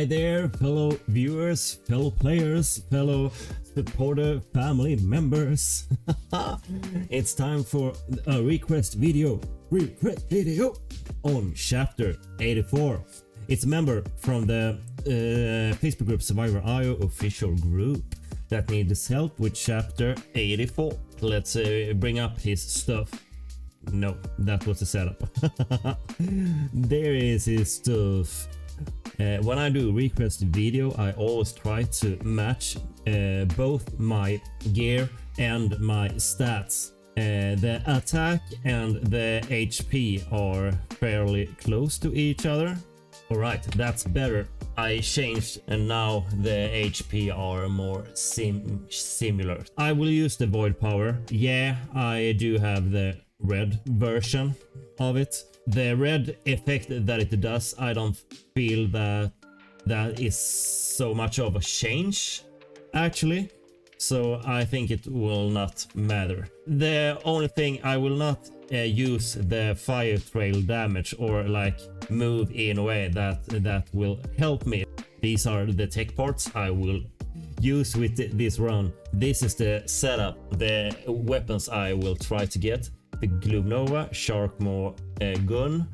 Hi there, fellow viewers, fellow players, fellow supporter family members. It's time for a request video on chapter 84. It's a member from the Facebook group Survivor.io official group that needs help with chapter 84. Let's bring up his stuff. No, that was the setup. There is his stuff. When I do request video, I always try to match both my gear and my stats. The attack and the HP are fairly close to each other. Alright, that's better. I changed and now the HP are more similar. I will use the void power. Yeah, I do have the red version of it. The red effect that it does, I don't feel that is so much of a change actually, so I think it will not matter. The only thing, I will not use the fire trail damage or like move in a way that will help me. These are the tech parts I will use with this run. This is the setup, the weapons I will try to get. The Gloom Nova, Sharkmaw gun,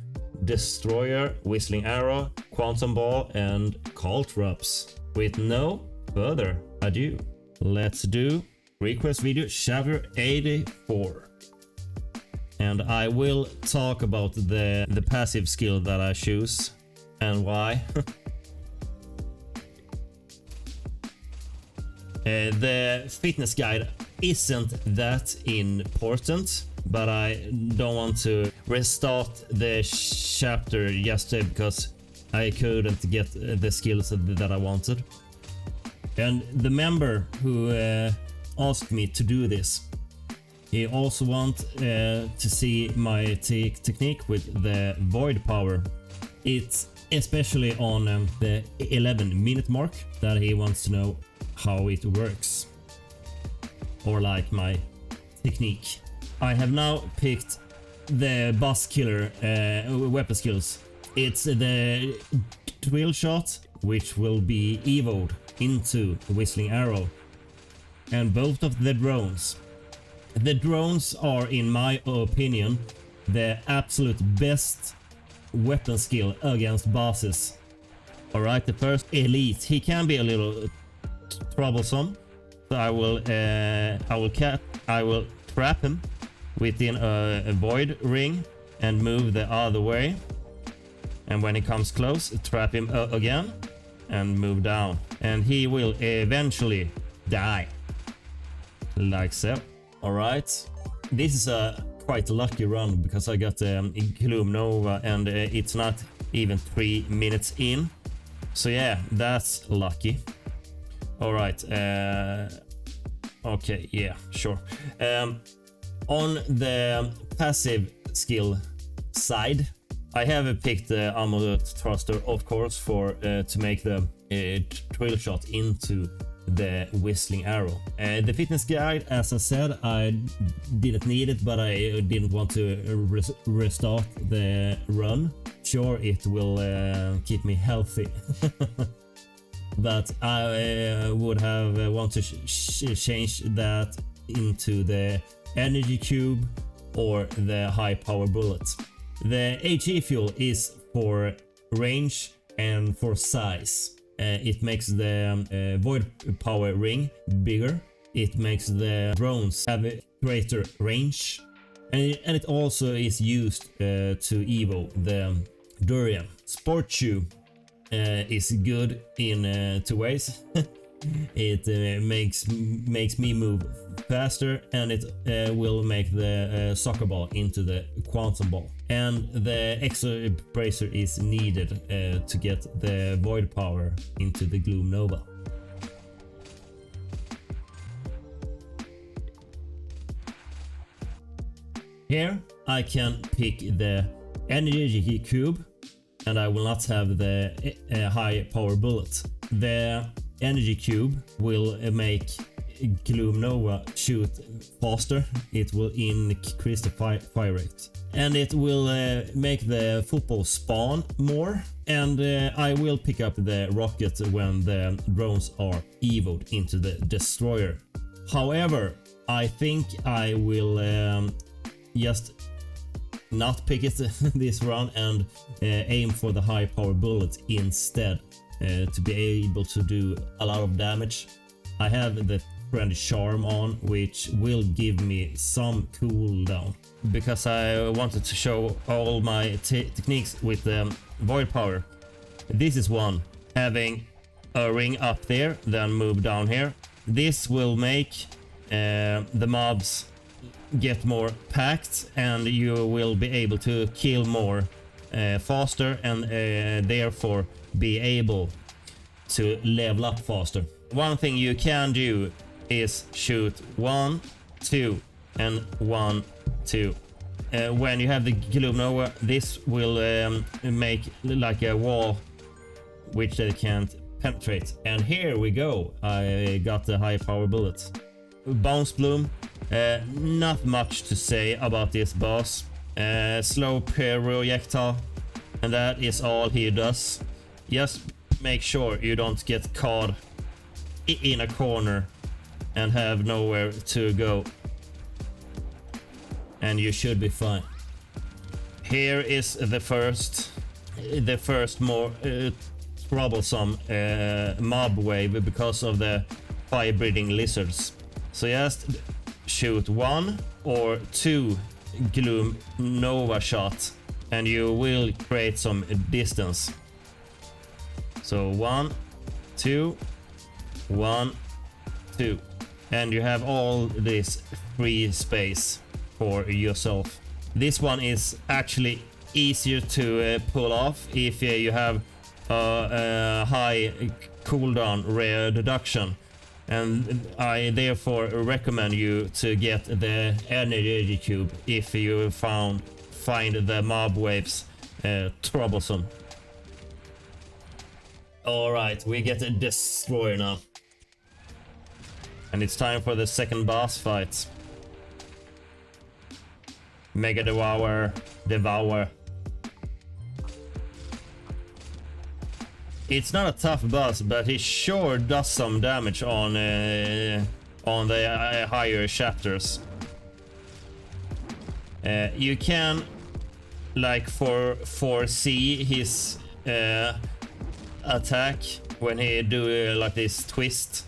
Destroyer, Whistling Arrow, Quantum Ball and Caltrops. With no further ado, let's do request video chapter 84. And I will talk about the passive skill that I choose and why. The fitness guide isn't that important, but I don't want to restart the chapter just because I couldn't get the skills that I wanted. And the member who asked me to do this, he also wants to see my technique with the void power. It's especially on the 11-minute mark that he wants to know how it works, or like my technique. I have now picked the boss killer weapon skills. It's the drill shot, which will be evoed into the Whistling Arrow, and both of the drones. The drones are, in my opinion, the absolute best weapon skill against bosses. Alright, the first elite, he can be a little troublesome, so I will trap him within a void ring and move the other way, and when he comes close, trap him again and move down, and he will eventually die like so. Alright, this is a quite lucky run because I got Gloom Nova and it's not even 3 minutes in, so yeah, that's lucky. Alright, okay, yeah, sure. On the passive skill side, I have picked the Amulet Thruster, of course, for to make the drill shot into the Whistling Arrow. The fitness guide, as I said, I didn't need it, but I didn't want to restart the run. Sure, it will keep me healthy. But I would have wanted to change that into the energy cube or the high power bullet. The HE fuel is for range and for size. It makes the void power ring bigger. It makes the drones have a greater range, and it also is used to evo the durian. Sport shoe is good in 2 ways. It makes me move faster, and it will make the soccer ball into the quantum ball. And the extra bracer is needed to get the void power into the Gloom Nova. Here I can pick the energy cube, and I will not have the high power bullet. The energy cube will make Gloom Nova shoot faster, it will increase the fire rate. And it will make the football spawn more. And I will pick up the rocket when the drones are evoed into the destroyer. However, I think I will just not pick it this round and aim for the high power bullet instead to be able to do a lot of damage. I have the friendly charm on, which will give me some cooldown because I wanted to show all my techniques with void power. This is one, having a ring up there, then move down here. This will make the mobs get more packed and you will be able to kill more faster and therefore be able to level up faster. One thing you can do is shoot 1, 2 and 1, 2. When you have the Gloom Nova, this will make like a wall which they can't penetrate. And here we go, I got the high power bullet. Bouncebloom, not much to say about this boss. Slow projectile, and that is all he does. Just make sure you don't get caught in a corner and have nowhere to go, and you should be fine. Here is the first more troublesome mob wave because of the fire breathing lizards. So just shoot 1 or 2 Gloom Nova shots and you will create some distance. So 1, 2, 1, 2, and you have all this free space for yourself. This one is actually easier to pull off if you have a high cooldown reduction, and I therefore recommend you to get the energy cube if you find the mob waves troublesome. Alright, we get a destroyer now. And it's time for the second boss fight. Mega Devourer. It's not a tough boss, but he sure does some damage on the higher chapters. You can like foresee his attack when he do like this twist.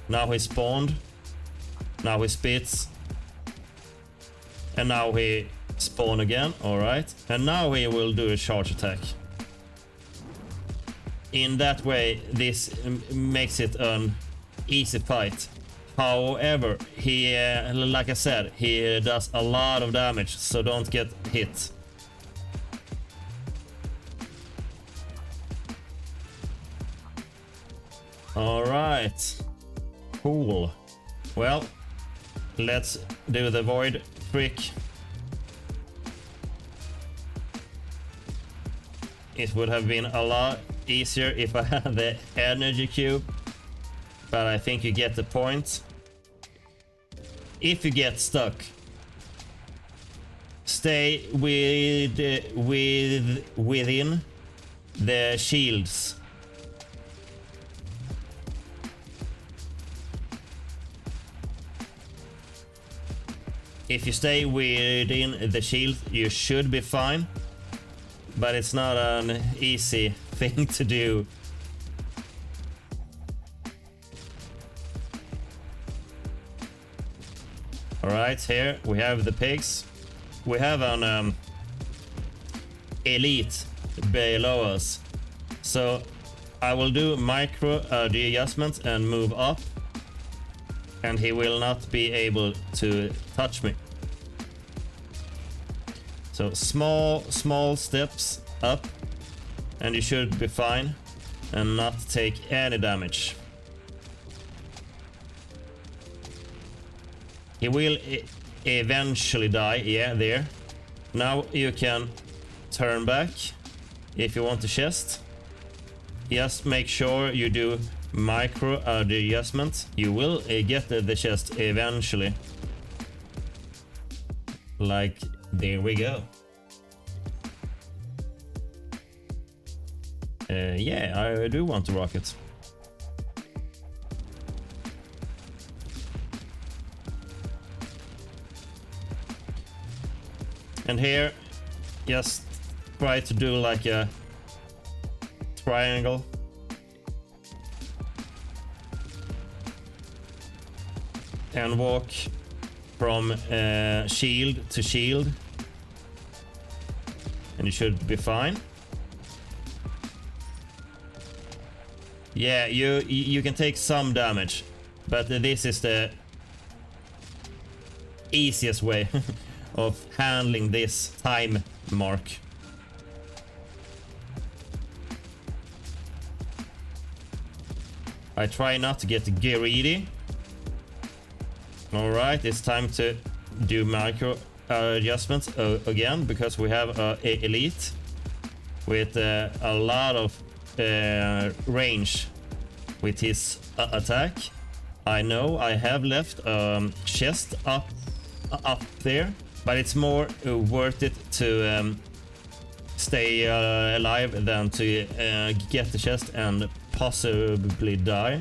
Now he spawned, now he spits, and now he spawn again. Alright, and now he will do a charge attack. In that way, this makes it an easy fight. However, he, like I said, he does a lot of damage, so don't get hit. Alright, cool. Well, let's do the void trick. It would have been a lot easier if I had the energy cube, but I think you get the point. If you get stuck, stay within the shields. If you stay within the shield, you should be fine, but it's not an easy thing to do. Alright, here we have the pigs. We have an elite below us. So I will do micro adjustments and move up, and he will not be able to touch me. So small steps up, and you should be fine and not take any damage. He will eventually die, yeah, there. Now you can turn back if you want the chest. Just make sure you do micro adjustment, you will get the chest eventually. Like, there we go. Yeah, I do want to rock it. And here, just try to do like a triangle. And walk from shield to shield. And you should be fine. Yeah, you can take some damage, but this is the easiest way of handling this time mark. I try not to get greedy. Alright, it's time to do micro adjustments again, because we have elite with a lot of range with his attack. I know I have left chest up there, but it's more worth it to stay alive than to get the chest and possibly die.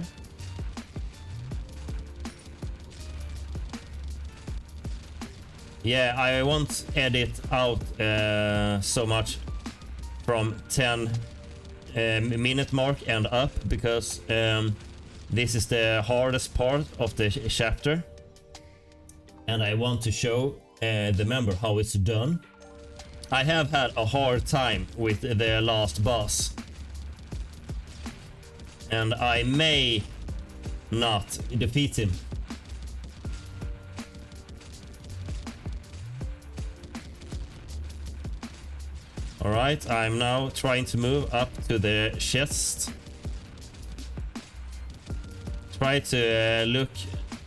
Yeah, I won't edit out so much from 10 minute mark and up, because this is the hardest part of the chapter, and I want to show the member how it's done. I have had a hard time with the last boss, and I may not defeat him. Alright, I'm now trying to move up to the chest. Try to look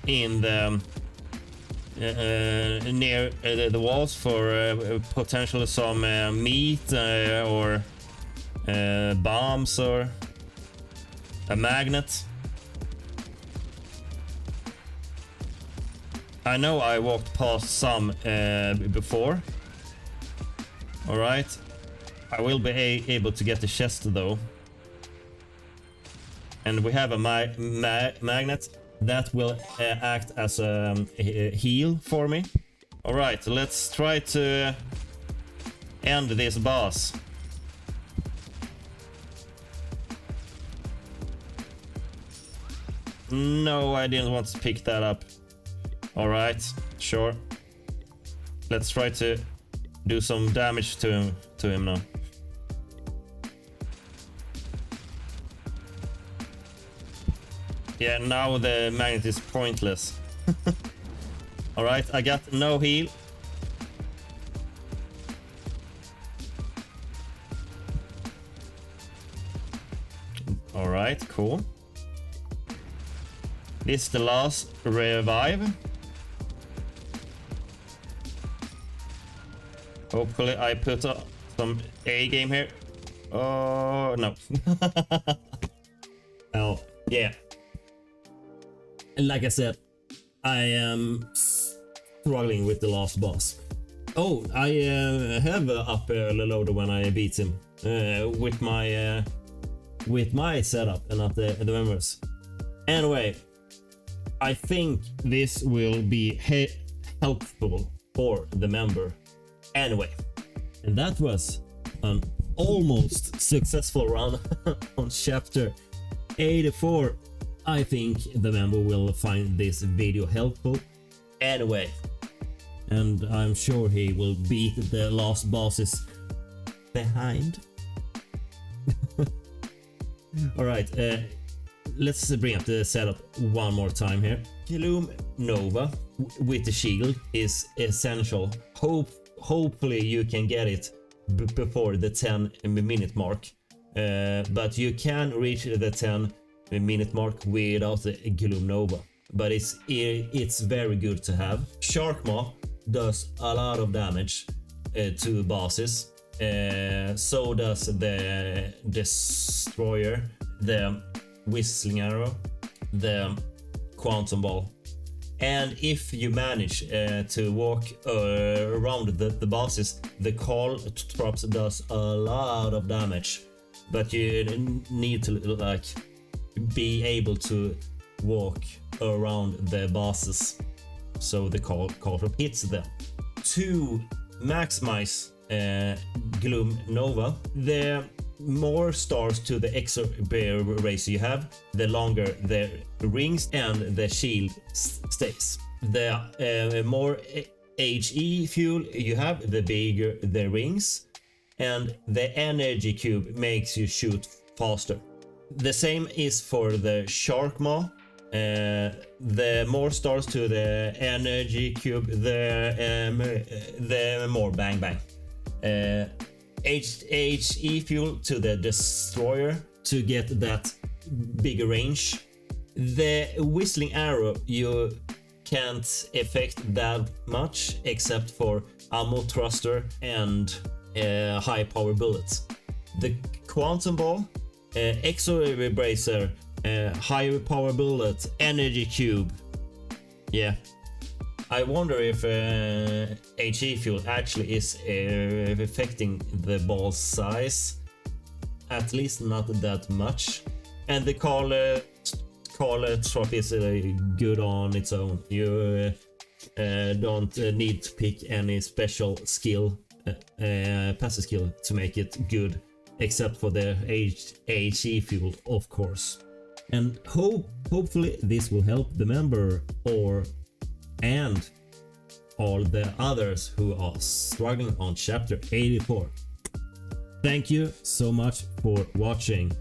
in the near the walls for potentially some meat or bombs or a magnet. I know I walked past some before. Alright. I will be able to get the chest though. And we have a magnet that will act as a heal for me. Alright, let's try to end this boss. No, I didn't want to pick that up. Alright, sure. Let's try to do some damage to him now. Yeah, now the magnet is pointless. Alright, I got no heal. Alright, cool. This is the last revive. Hopefully I put up some A game here. Oh, no. Oh, yeah. And like I said, I am struggling with the last boss. Oh, I have up loader when I beat him with my setup and not the members. Anyway, I think this will be helpful for the member. Anyway, and that was an almost successful run on chapter 84. I think the member will find this video helpful anyway, and I'm sure he will beat the last bosses behind. Alright, let's bring up the setup one more time here. Gloom Nova with the shield is essential. Hopefully you can get it before the 10-minute mark, but you can reach the 10-minute mark without the Gloom Nova, but it's very good to have. Sharkmaw does a lot of damage to bosses, so does the Destroyer, the whistling arrow, the quantum ball. And if you manage to walk around the bosses, the caltrops does a lot of damage, but you need to like be able to walk around the bosses so the caltrop hits them. To maximize Gloom Nova, the more stars to the extra race you have, the longer the rings and the shield stays. The more HE fuel you have, the bigger the rings, and the energy cube makes you shoot faster. The same is for the shark maw. The more stars to the energy cube, the more bang bang. HE fuel to the destroyer to get that bigger range. The whistling arrow you can't affect that much except for ammo thruster and high power bullets. The quantum ball, exo bracer, high power bullet, energy cube. Yeah, I wonder if HE fuel actually is affecting the ball size. At least not that much. And the color drop is good on its own. You don't need to pick any special skill, passive skill to make it good, except for the HE fuel, of course. And hopefully this will help the member and all the others who are struggling on chapter 84. Thank you so much for watching.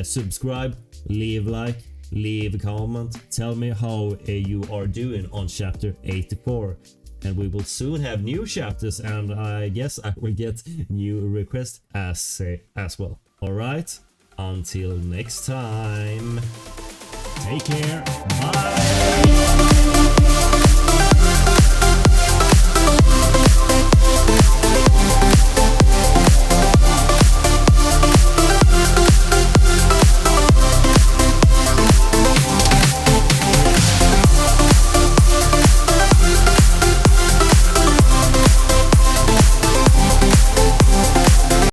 Subscribe, leave like, leave a comment, tell me how you are doing on chapter 84. And we will soon have new chapters, and I guess I will get new requests as well. Alright, until next time, take care, bye!